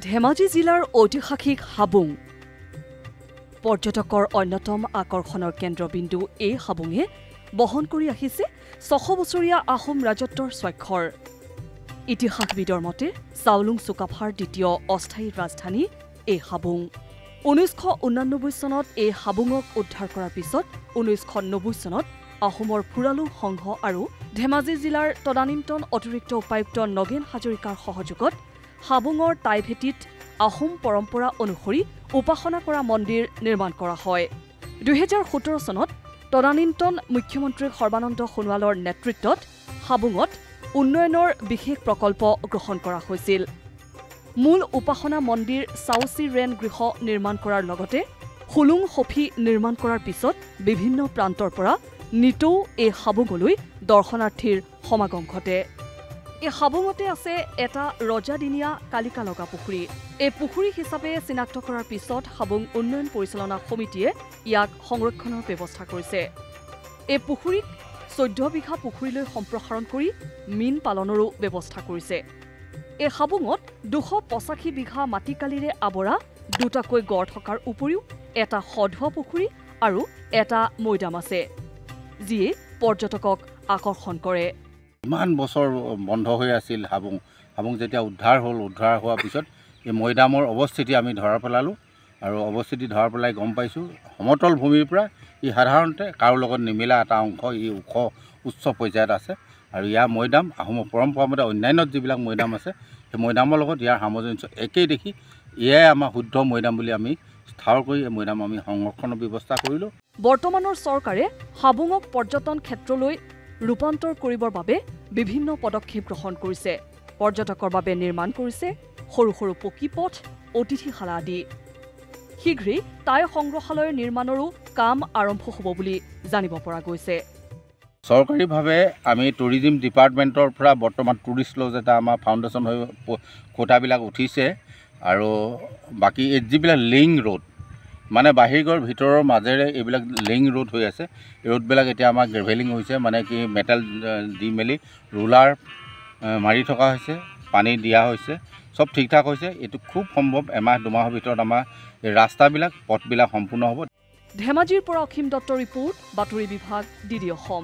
ধেমাজি জিলাৰ ঐতিহাসিক হাবুং পৰ্যটকৰ অন্যতম আকৰ্ষণৰ কেন্দ্ৰবিন্দু এই হাবুঙে বহন কৰি আহিছে ৬০০ বছৰীয়া আহোম ৰাজত্বৰ স্বাক্ষৰ। ইতিহাসবিদৰ মতে চাওলুং চুকাফাৰ দ্বিতীয় অস্থায়ী ৰাজধানী এই হাবুং। ১৯৮৯ চনত এই হাবুঙক উদ্ধাৰ কৰাৰ পিছত ১৯৯০ চনত আহোমৰ ফুৰালুং সংঘ আৰু ধেমাজি জিলাৰ তদানীন্তন অতিৰিক্ত উপায়ুক্ত নগেন হাজৰিকাৰ সহযোগত হাবুঙৰ টাইভেটিত আহোম পৰম্পৰা অনুসৰি উপাসনা কৰা মন্দিৰ নিৰ্মাণ কৰা হয়। ২০১৭ চনত তদানীন্তন মুখ্যমন্ত্ৰী সৰ্বানন্দ সোণোৱালৰ নেতৃত্বত হাবুঙত উন্নয়নৰ বিশেষ প্ৰকল্প গ্ৰহণ কৰা হৈছিল। মূল উপাসনা মন্দিৰ চাওচি ৰেন গৃহ নিৰ্মাণ কৰাৰ লগতে হুলুং সফি নিৰ্মাণ কৰাৰ পিছত বিভিন্ন প্ৰান্তৰ পৰা নিতৌ এই হাবুঙলৈ দৰ্শনাৰ্থীৰ সমাগম ঘটে। এই হাবুঙতে আছে এটা ৰজাদিনীয়া কালিকা লগা পুখুৰী। এই পুখুৰী হিচাপে চিনাক্ত কৰাৰ পিছত হাবুং উন্নয়ন পৰিচালনা সমিতিয়ে ইয়াক সংৰক্ষণৰ ব্যৱস্থা কৰিছে। এই পুখুৰীক ১৪ বিঘা পুখুৰীলৈ সম্প্ৰসাৰণ কৰি মীন পালনৰো ব্যৱস্থা কৰিছে। এই হাবুঙত ২৮৫ বিঘা মাটিকালিৰে আৱৰা দুটাকৈ গড় থকাৰ উপৰিও এটা সধুৱা পুখুৰী আৰু এটা মৈদাম আছে, যিয়ে পৰ্যটকক আকৰ্ষণ কৰে। ইমান বছৰ বন্ধ হৈ আছিল হাবুং যেতিয়া উদ্ধাৰ হ'ল, উদ্ধাৰ হোৱাৰ পিছত এই মৈদামৰ অৱস্থিতি আমি ধৰা পেলালোঁ আৰু অৱস্থিতি ধৰা পেলাই গম পাইছোঁ সমতল ভূমিৰ পৰা ই সাধাৰণতে কাৰো লগত নিমিলা এটা অংশ ই ওখ উচ্চ পৰ্যায়ত আছে আৰু ইয়াৰ মৈদাম আহোমৰ পৰম্পৰামতে অন্যান্য যিবিলাক মৈদাম আছে সেই মৈদামৰ লগত ইয়াৰ সামঞ্জস্য একেই দেখি এয়াই আমাৰ শুদ্ধ মৈদাম বুলি আমি স্থাৰ কৰি এই মৈদাম আমি সংৰক্ষণৰ ব্যৱস্থা কৰিলোঁ। বৰ্তমানৰ চৰকাৰে হাবুঙক পৰ্যটন ক্ষেত্ৰলৈ ৰূপান্তৰ কৰিবৰ বাবে বিভিন্ন পদক্ষেপ গ্ৰহণ কৰিছে। পৰ্যটকৰ বাবে নিৰ্মাণ কৰিছে সৰু সৰু পকী পথ, অতিথিশালা আদি। শীঘ্ৰেই টাই সংগ্ৰহালয় নিৰ্মাণৰো কাম আৰম্ভ হ'ব বুলি জানিব পৰা গৈছে। চৰকাৰীভাৱে আমি টুৰিজিম ডিপাৰ্টমেণ্টৰ পৰা বৰ্তমান টুৰিষ্ট লজ এটা আমাৰ ফাউণ্ডেশ্যন হৈ কোটাবিলাক উঠিছে আৰু বাকী এই যিবিলাক লিং ৰোড মানে বাহিৰঘৰ ভিতৰৰ মাজেৰে এইবিলাক লিং ৰোড হৈ আছে, এই ৰোডবিলাক এতিয়া আমাৰ গ্ৰেভেলিং হৈছে, মানে কি মেটেল দি মেলি ৰোলাৰ মাৰি থকা হৈছে, পানী দিয়া হৈছে, চব ঠিক ঠাক হৈছে। এইটো খুব সম্ভৱ এমাহ দুমাহৰ ভিতৰত আমাৰ এই ৰাস্তাবিলাক পথবিলাক সম্পূৰ্ণ হ'ব। ধেমাজিৰ পৰা অসীম দত্তৰ ৰিপোৰ্ট, বাতৰি বিভাগ, DD অসম।